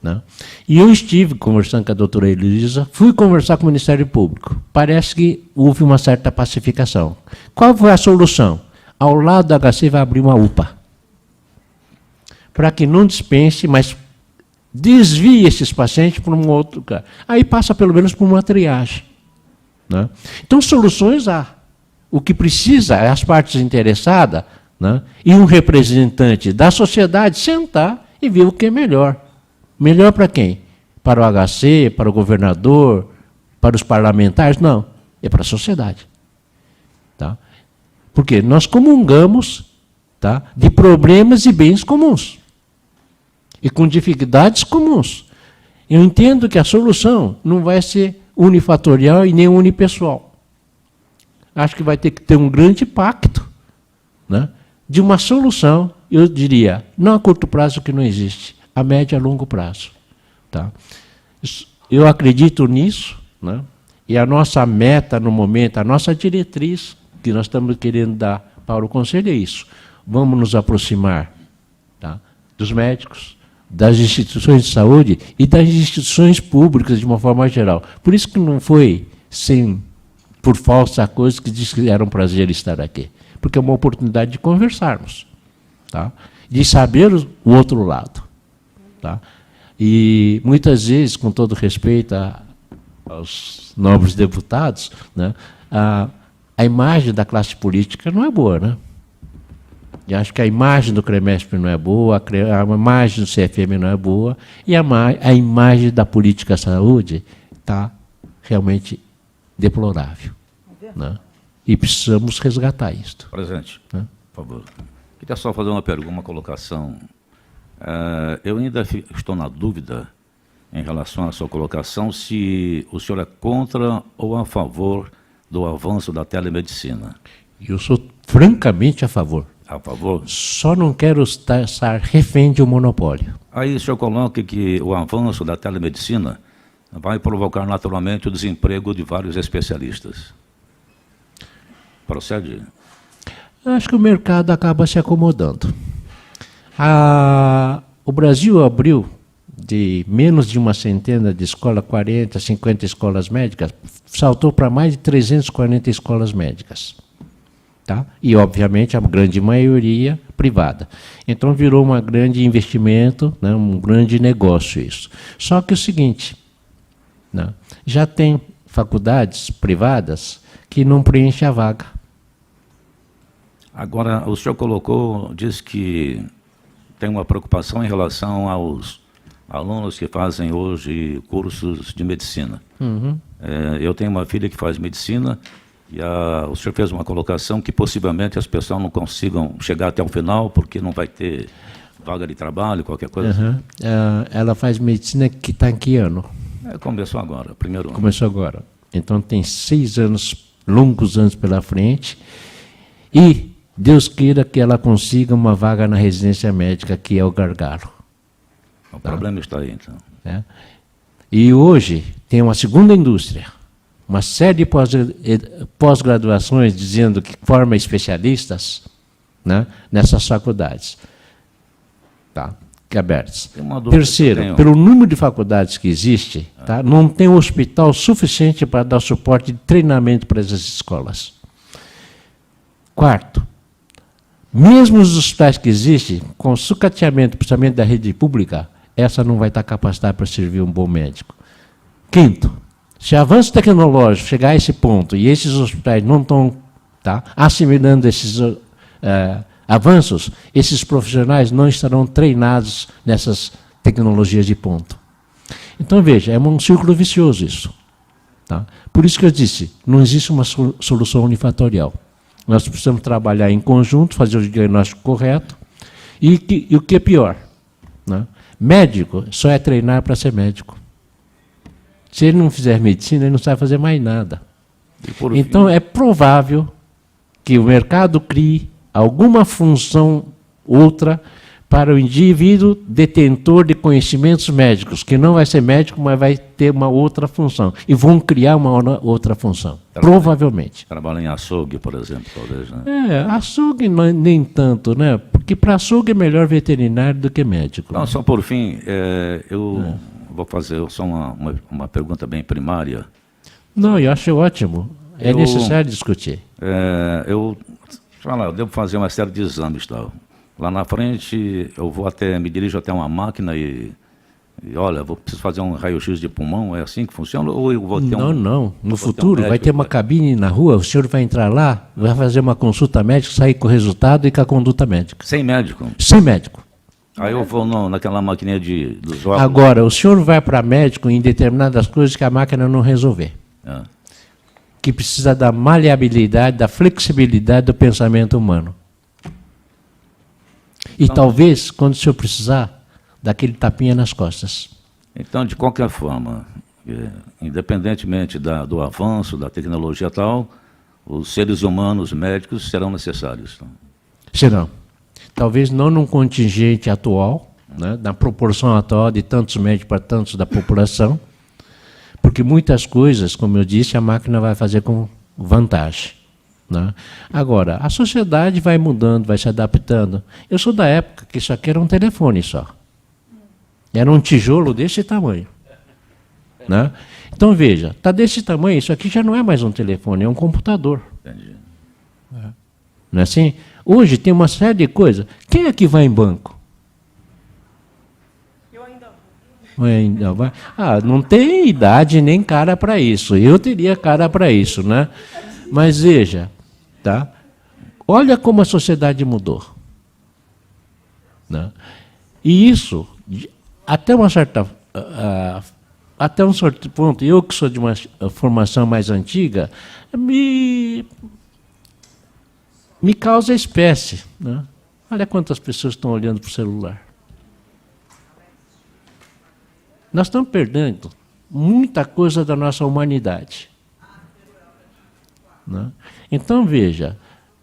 Speaker 2: Não? E eu estive conversando com a doutora Elisa, fui conversar com o Ministério Público. Parece que houve uma certa pacificação. Qual foi a solução? Ao lado da HC vai abrir uma UPA. Para que não dispense, mas desvie esses pacientes para um outro lugar. Aí passa pelo menos por uma triagem. Né? Então, soluções há. O que precisa é as partes interessadas, né, e um representante da sociedade sentar e ver o que é melhor. Melhor para quem? Para o HC, para o governador, para os parlamentares? Não, é para a sociedade. Tá? Porque nós comungamos, tá, de problemas e bens comuns. E com dificuldades comuns. Eu entendo que a solução não vai ser unifatorial e nem unipessoal. Acho que vai ter que ter um grande pacto, né, de uma solução, eu diria, não a curto prazo, que não existe, a médio e a longo prazo. Tá? Eu acredito nisso, né, e a nossa meta no momento, a nossa diretriz que nós estamos querendo dar para o Conselho é isso. Vamos nos aproximar, tá, dos médicos, das instituições de saúde e das instituições públicas de uma forma geral. Por isso que não foi por falsa coisa que diz que era um prazer estar aqui, porque é uma oportunidade de conversarmos, tá? De saber o outro lado. Tá? E, muitas vezes, com todo respeito aos nobres deputados, né, a imagem da classe política não é boa. Né? E acho que a imagem do CREMESP não é boa, a imagem do CFM não é boa, e a imagem da política saúde está realmente deplorável. Né? E precisamos resgatar isto.
Speaker 4: Presidente,
Speaker 2: né?
Speaker 4: Por favor. Queria só fazer uma pergunta, uma colocação. Eu ainda estou na dúvida em relação à sua colocação, se o senhor é contra ou a favor do avanço da telemedicina.
Speaker 2: Eu sou francamente a favor.
Speaker 4: A favor?
Speaker 2: Só não quero estar refém de um monopólio.
Speaker 4: Aí o senhor coloca que o avanço da telemedicina vai provocar naturalmente o desemprego de vários especialistas. Procede?
Speaker 2: Acho que o mercado acaba se acomodando. O Brasil abriu de menos de uma centena de escolas, 40, 50 escolas médicas, saltou para mais de 340 escolas médicas. Tá? E, obviamente, a grande maioria privada. Então, virou um grande investimento, né, um grande negócio isso. Só que é o seguinte, né, já tem faculdades privadas que não preenchem a vaga.
Speaker 4: Agora, o senhor colocou, diz que tem uma preocupação em relação aos alunos que fazem hoje cursos de medicina.
Speaker 2: Uhum.
Speaker 4: Eu tenho uma filha que faz medicina e o senhor fez uma colocação que possivelmente as pessoas não consigam chegar até o final porque não vai ter vaga de trabalho, qualquer coisa.
Speaker 2: Uhum. Ela faz medicina que está em que ano?
Speaker 4: Começou agora, primeiro ano.
Speaker 2: Começou agora. Então tem 6 anos, longos anos pela frente, e Deus queira que ela consiga uma vaga na residência médica, que é o gargalo.
Speaker 4: O problema está aí, então.
Speaker 2: Né? E hoje tem uma segunda indústria, uma série de pós-graduações dizendo que forma especialistas, né, nessas faculdades, tá, que abertas. Terceiro, pelo número de faculdades que existe, tá, não tem um hospital suficiente para dar suporte de treinamento para essas escolas. Quarto, mesmo os hospitais que existem, com sucateamento, principalmente da rede pública, essa não vai estar capacitada para servir um bom médico. Quinto, se o avanço tecnológico chegar a esse ponto e esses hospitais não estão, tá, assimilando esses avanços, esses profissionais não estarão treinados nessas tecnologias de ponto. Então, veja, é um círculo vicioso isso. Tá? Por isso que eu disse, não existe uma solução unifatorial. Nós precisamos trabalhar em conjunto, fazer o diagnóstico correto, e o que é pior, né? Médico só é treinar para ser médico. Se ele não fizer medicina, ele não sabe fazer mais nada. Então, é provável que o mercado crie alguma função outra para o indivíduo detentor de conhecimentos médicos, que não vai ser médico, mas vai ter uma outra função. E vão criar uma outra função, provavelmente.
Speaker 4: Trabalha em açougue, por exemplo, talvez, né?
Speaker 2: Açougue nem tanto, né? Porque para açougue é melhor veterinário do que médico.
Speaker 4: Não, só por fim, eu vou fazer só uma pergunta bem primária.
Speaker 2: Não, eu acho ótimo. É necessário discutir.
Speaker 4: Eu devo fazer uma série de exames, tal. Lá na frente, eu me dirijo até uma máquina e olha, preciso fazer um raio-x de pulmão, é assim que funciona? Ou eu vou ter
Speaker 2: Não. No futuro vai ter uma cabine na rua, o senhor vai entrar lá, vai fazer uma consulta médica, sair com o resultado e com a conduta médica.
Speaker 4: Sem médico?
Speaker 2: Sem médico.
Speaker 4: Aí eu vou naquela maquininha dos óculos.
Speaker 2: Agora, o senhor vai para médico em determinadas coisas que a máquina não resolver. Que precisa da maleabilidade, da flexibilidade do pensamento humano. E talvez, quando o senhor precisar, daquele tapinha nas costas.
Speaker 4: Então, de qualquer forma, independentemente do avanço da tecnologia tal, os seres humanos médicos serão necessários.
Speaker 2: Serão. Talvez não num contingente atual, né, na proporção atual de tantos médicos para tantos da população, porque muitas coisas, como eu disse, a máquina vai fazer com vantagem. Né? Agora, a sociedade vai mudando, vai se adaptando. Eu sou da época que isso aqui era um telefone só. Era um tijolo desse tamanho. Né? Então, veja, está desse tamanho, isso aqui já não é mais um telefone, é um computador.
Speaker 4: Entendi.
Speaker 2: Não é assim? Hoje tem uma série de coisas. Quem é que vai em banco?
Speaker 3: Eu ainda
Speaker 2: Vai. Não tem idade nem cara para isso. Eu teria cara para isso, né? Mas veja, tá? Olha como a sociedade mudou. Né? E isso, até uma certa... até um certo ponto, eu que sou de uma formação mais antiga, me causa espécie. Né? Olha quantas pessoas estão olhando para o celular. Nós estamos perdendo muita coisa da nossa humanidade. Né? Então, veja,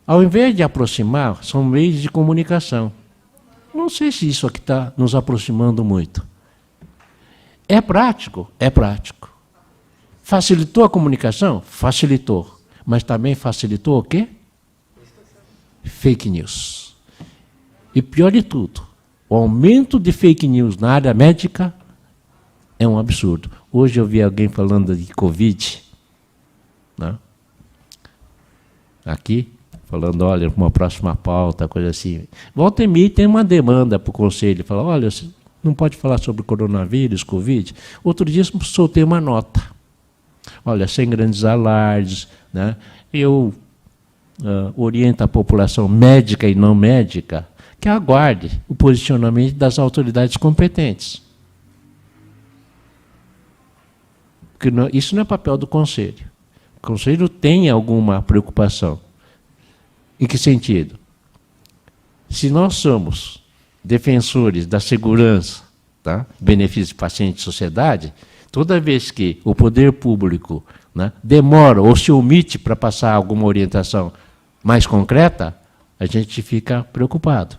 Speaker 2: ao invés de aproximar, são meios de comunicação. Não sei se isso aqui está nos aproximando muito. É prático? É prático. Facilitou a comunicação? Facilitou. Mas também facilitou o quê? Fake news. E pior de tudo, o aumento de fake news na área médica é um absurdo. Hoje eu vi alguém falando de Covid, né? Aqui, falando, olha, uma próxima pauta, coisa assim. Volta e meia tem uma demanda para o conselho, fala, olha, você não pode falar sobre coronavírus, Covid. Outro dia soltei uma nota. Olha, sem grandes alardes, né? Eu oriento a população médica e não médica que aguarde o posicionamento das autoridades competentes. Porque isso não é papel do Conselho. O Conselho tem alguma preocupação. Em que sentido? Se nós somos defensores da segurança, tá? Benefício de paciente e sociedade, toda vez que o poder público, né, demora ou se omite para passar alguma orientação mais concreta, a gente fica preocupado.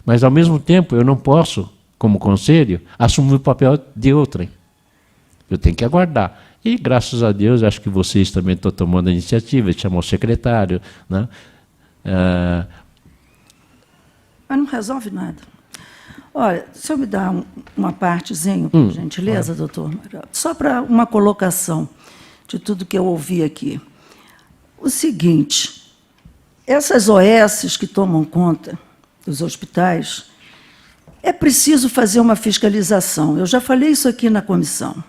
Speaker 2: Mas, ao mesmo tempo, eu não posso, como conselho, assumir o papel de outrem. Eu tenho que aguardar. E, graças a Deus, acho que vocês também estão tomando a iniciativa de chamar o secretário. Né?
Speaker 5: Mas não resolve nada. Olha, se eu me dar uma partezinha, por gentileza, doutor, só para uma colocação de tudo que eu ouvi aqui. O seguinte, essas OS que tomam conta dos hospitais, é preciso fazer uma fiscalização. Eu já falei isso aqui na comissão.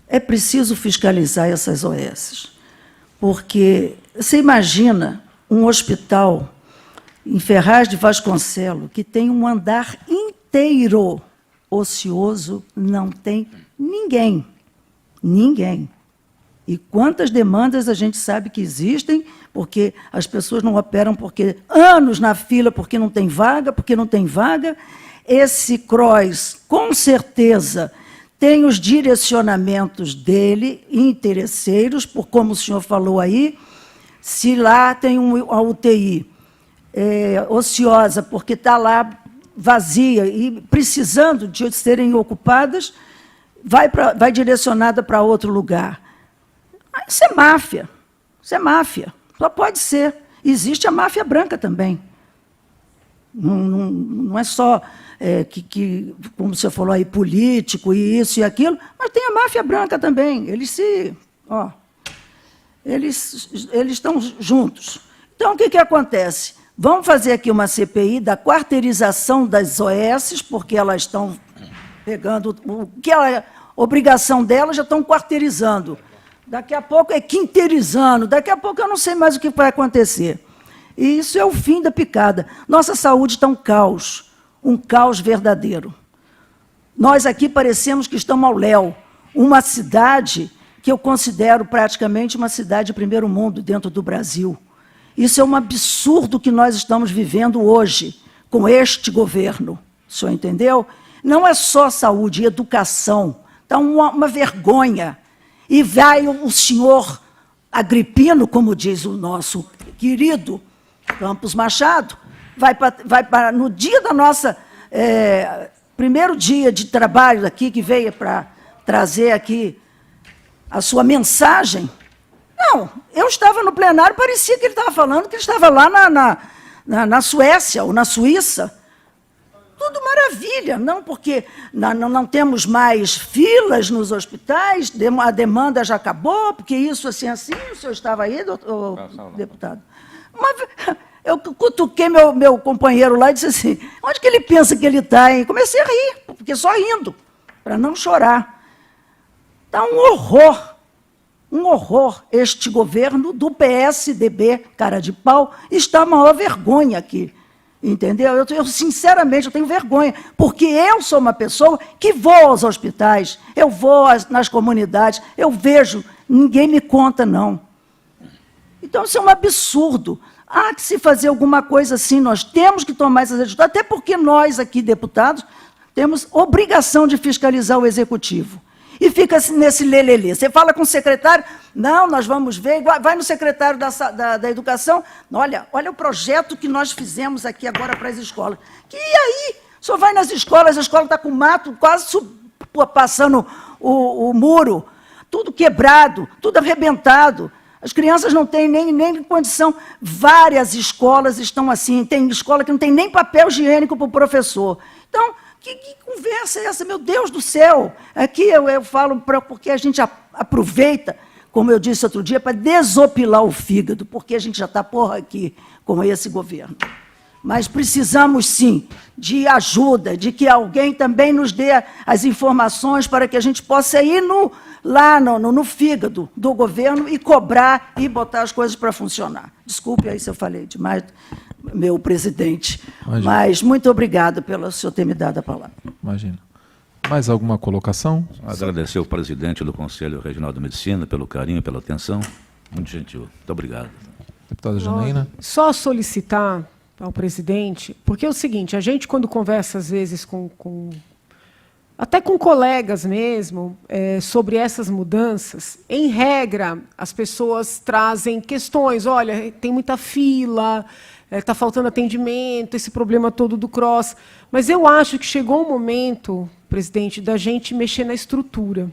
Speaker 5: É preciso fiscalizar essas OS, porque você imagina um hospital em Ferraz de Vasconcelos, que tem um andar inteiro ocioso, não tem ninguém. Ninguém. E quantas demandas a gente sabe que existem, porque as pessoas não operam porque anos na fila, porque não tem vaga, Esse CROS, com certeza, tem os direcionamentos dele, interesseiros, por como o senhor falou aí, se lá tem uma UTI ociosa, porque está lá vazia e precisando de serem ocupadas, vai direcionada para outro lugar. Isso é máfia. Isso é máfia. Só pode ser. Existe a máfia branca também. Não é só, como o senhor falou aí, político e isso e aquilo, mas tem a máfia branca também. Eles estão juntos. Então, o que acontece? Vamos fazer aqui uma CPI da quarteirização das OS, porque elas estão pegando o que é obrigação delas, já estão quarteirizando. Daqui a pouco é quinteirizando, daqui a pouco eu não sei mais o que vai acontecer. E isso é o fim da picada. Nossa saúde está um caos verdadeiro. Nós aqui parecemos que estamos ao léu. Uma cidade que eu considero praticamente uma cidade de primeiro mundo dentro do Brasil. Isso é um absurdo que nós estamos vivendo hoje, com este governo. O senhor entendeu? Não é só saúde, educação. Está uma vergonha. E vai o senhor Agripino, como diz o nosso querido Campos Machado, vai para no dia da nossa... primeiro dia de trabalho aqui, que veio para trazer aqui a sua mensagem. Não, eu estava no plenário, parecia que ele estava falando que ele estava lá na Suécia ou na Suíça. Tudo maravilha, não porque não temos mais filas nos hospitais, a demanda já acabou, porque isso, assim, o senhor estava aí, deputado? Eu cutuquei meu companheiro lá e disse assim, onde que ele pensa que ele está, hein? Comecei a rir, porque só rindo, para não chorar. Está um horror este governo do PSDB, cara de pau, está a maior vergonha aqui. Entendeu? Eu, sinceramente, eu tenho vergonha, porque eu sou uma pessoa que vou aos hospitais, eu vou nas comunidades, eu vejo, ninguém me conta, não. Então, isso é um absurdo. Há que se fazer alguma coisa assim, nós temos que tomar essas atitudes, até porque nós, aqui, deputados, temos obrigação de fiscalizar o Executivo. E fica nesse lelelê. Você fala com o secretário, não, nós vamos ver, vai no secretário da Educação, olha o projeto que nós fizemos aqui agora para as escolas. E aí, só vai nas escolas, a escola está com mato, quase passando o muro, tudo quebrado, tudo arrebentado. As crianças não têm nem condição. Várias escolas estão assim, tem escola que não tem nem papel higiênico para o professor. Então, que conversa é essa? Meu Deus do céu! Aqui eu falo porque a gente aproveita, como eu disse outro dia, para desopilar o fígado, porque a gente já está aqui com esse governo. Mas precisamos, sim, de ajuda, de que alguém também nos dê as informações para que a gente possa ir lá no fígado do governo e cobrar e botar as coisas para funcionar. Desculpe aí se eu falei demais, meu presidente. Imagina. Mas muito obrigado pelo senhor ter me dado a palavra.
Speaker 1: Imagina. Mais alguma colocação?
Speaker 4: Agradecer ao presidente do Conselho Regional de Medicina pelo carinho, pela atenção. Muito gentil. Muito obrigado.
Speaker 1: Deputada Janaína.
Speaker 3: Só solicitar ao presidente, porque é o seguinte, a gente, quando conversa, às vezes, até com colegas mesmo, sobre essas mudanças, em regra, as pessoas trazem questões, olha, tem muita fila, está faltando atendimento, esse problema todo do CROSS. Mas eu acho que chegou o momento, presidente, da gente mexer na estrutura,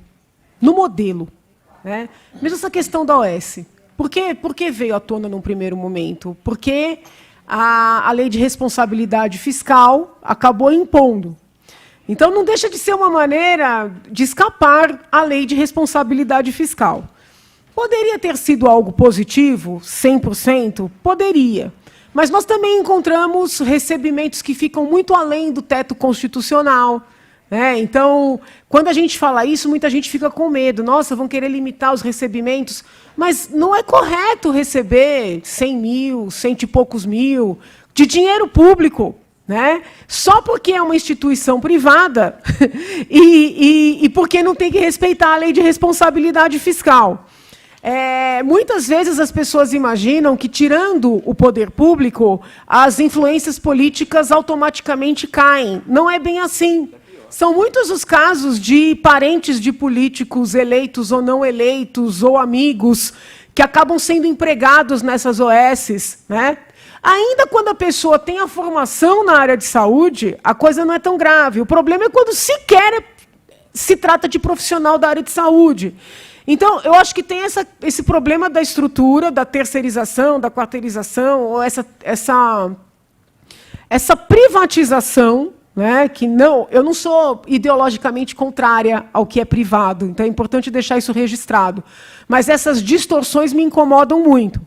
Speaker 3: no modelo. Né? Mesmo essa questão da OS. Por que veio à tona num primeiro momento? Porque a lei de responsabilidade fiscal acabou impondo. Então, não deixa de ser uma maneira de escapar à lei de responsabilidade fiscal. Poderia ter sido algo positivo, 100%? Poderia. Mas nós também encontramos recebimentos que ficam muito além do teto constitucional. Né? Então, quando a gente fala isso, muita gente fica com medo. Nossa, vão querer limitar os recebimentos. Mas não é correto receber 100 mil, 100 e poucos mil, de dinheiro público. Né? Só porque é uma instituição privada e porque não tem que respeitar a lei de responsabilidade fiscal. Muitas vezes as pessoas imaginam que, tirando o poder público, as influências políticas automaticamente caem. Não é bem assim. São muitos os casos de parentes de políticos eleitos ou não eleitos, ou amigos, que acabam sendo empregados nessas OSs, né? Ainda quando a pessoa tem a formação na área de saúde, a coisa não é tão grave. O problema é quando sequer se trata de profissional da área de saúde. Então, eu acho que tem esse problema da estrutura, da terceirização, da quarteirização, ou essa privatização, né, que eu não sou ideologicamente contrária ao que é privado, então é importante deixar isso registrado. Mas essas distorções me incomodam muito.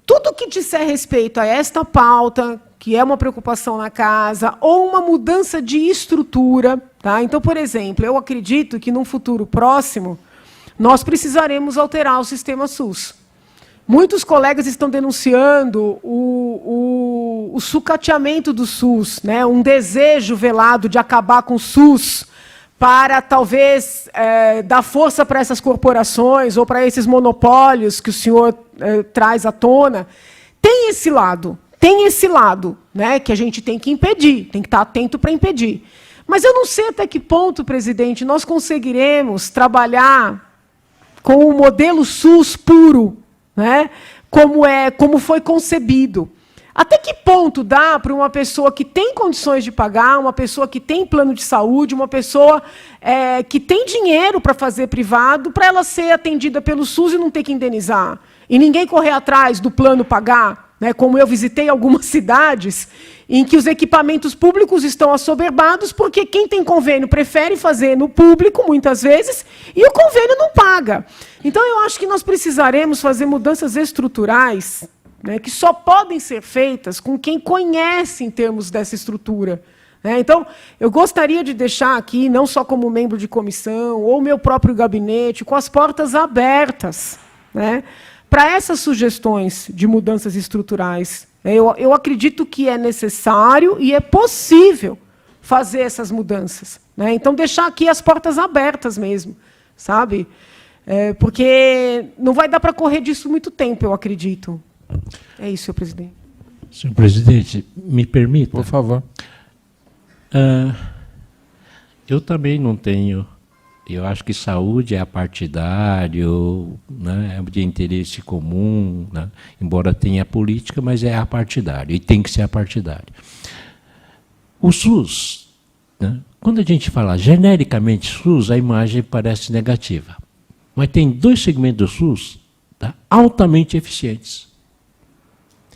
Speaker 3: Tudo que disser respeito a esta pauta, que é uma preocupação na casa, ou uma mudança de estrutura. Tá? Então, por exemplo, eu acredito que, num futuro próximo, nós precisaremos alterar o sistema SUS. Muitos colegas estão denunciando o sucateamento do SUS, né? Um desejo velado de acabar com o SUS para, talvez, dar força para essas corporações ou para esses monopólios que o senhor traz à tona. Tem esse lado, né, que a gente tem que impedir, tem que estar atento para impedir. Mas eu não sei até que ponto, presidente, nós conseguiremos trabalhar com o modelo SUS puro, né, como foi concebido. Até que ponto dá para uma pessoa que tem condições de pagar, uma pessoa que tem plano de saúde, uma pessoa que tem dinheiro para fazer privado, para ela ser atendida pelo SUS e não ter que indenizar? E ninguém correr atrás do plano pagar? né? Como eu visitei algumas cidades em que os equipamentos públicos estão assoberbados porque quem tem convênio prefere fazer no público, muitas vezes, e o convênio não paga. Então, eu acho que nós precisaremos fazer mudanças estruturais, né, que só podem ser feitas com quem conhece em termos dessa estrutura. Então, eu gostaria de deixar aqui, não só como membro de comissão, ou meu próprio gabinete, com as portas abertas, né, para essas sugestões de mudanças estruturais. Eu acredito que é necessário e é possível fazer essas mudanças, né? Então, deixar aqui as portas abertas mesmo, sabe? Porque não vai dar para correr disso muito tempo, eu acredito. É isso, senhor presidente.
Speaker 2: Senhor presidente, me permita?
Speaker 1: Por favor.
Speaker 2: Eu também não tenho... Eu acho que saúde é apartidário, né, é de interesse comum, né, embora tenha política, mas é apartidário, e tem que ser apartidário. O SUS, né, quando a gente fala genericamente SUS, a imagem parece negativa. Mas tem 2 segmentos do SUS, tá, altamente eficientes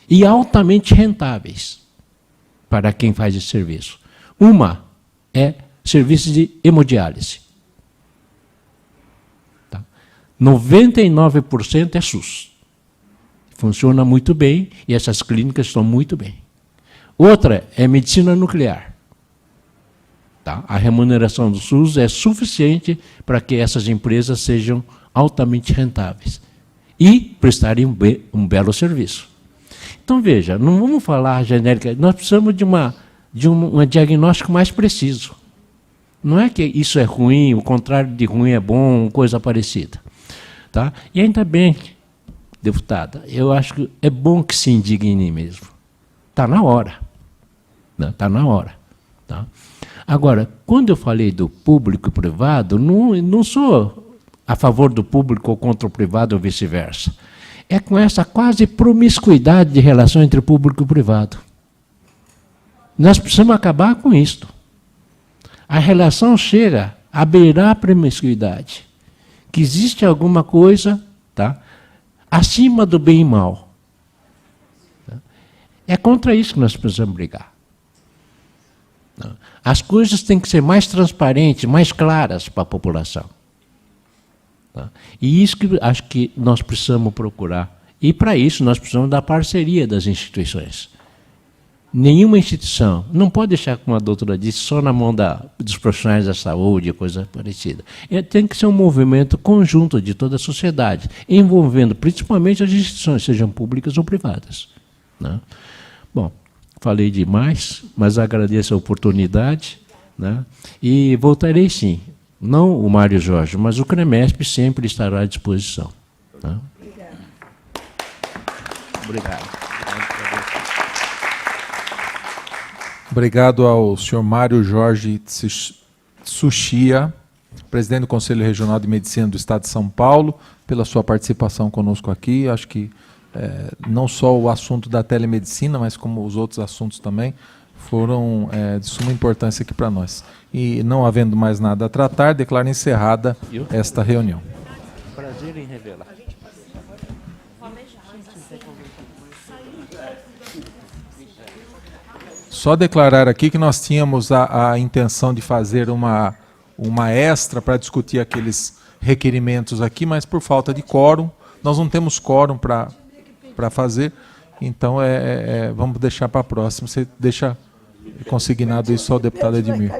Speaker 2: e altamente rentáveis para quem faz esse serviço. Uma é serviço de hemodiálise. 99% é SUS. Funciona muito bem e essas clínicas estão muito bem. Outra é medicina nuclear. Tá? A remuneração do SUS é suficiente para que essas empresas sejam altamente rentáveis e prestarem um belo serviço. Então, veja, não vamos falar genérica, nós precisamos de um diagnóstico mais preciso. Não é que isso é ruim, o contrário de ruim é bom, coisa parecida. Tá? E ainda bem, deputada, eu acho que é bom que se indigne mesmo. Está na hora. Está na hora. Tá? Agora, quando eu falei do público e privado, não sou a favor do público ou contra o privado ou vice-versa. É com essa quase promiscuidade de relação entre público e privado. Nós precisamos acabar com isto. A relação chega a beirar a promiscuidade. Que existe alguma coisa, tá, acima do bem e mal. É contra isso que nós precisamos brigar. As coisas têm que ser mais transparentes, mais claras para a população. E isso que acho que nós precisamos procurar. E, para isso, nós precisamos da parceria das instituições. Nenhuma instituição não pode deixar, como a doutora disse, só na mão dos profissionais da saúde, coisa parecida. Tem que ser um movimento conjunto de toda a sociedade, envolvendo principalmente as instituições, sejam públicas ou privadas. Né? Bom, falei demais, mas agradeço a oportunidade, né? E voltarei sim. Não o Mário Jorge, mas o CREMESP sempre estará à disposição. Né? Obrigado.
Speaker 1: Obrigado ao senhor Mário Jorge Tsuchiya, presidente do Conselho Regional de Medicina do Estado de São Paulo, pela sua participação conosco aqui. Acho que não só o assunto da telemedicina, mas como os outros assuntos também, foram de suma importância aqui para nós. E não havendo mais nada a tratar, declaro encerrada esta reunião.
Speaker 2: Prazer em revelar.
Speaker 1: Só declarar aqui que nós tínhamos a intenção de fazer uma extra para discutir aqueles requerimentos aqui, mas por falta de quórum, nós não temos quórum para fazer, então vamos deixar para a próxima. Você deixa consignado isso ao deputado Edmir.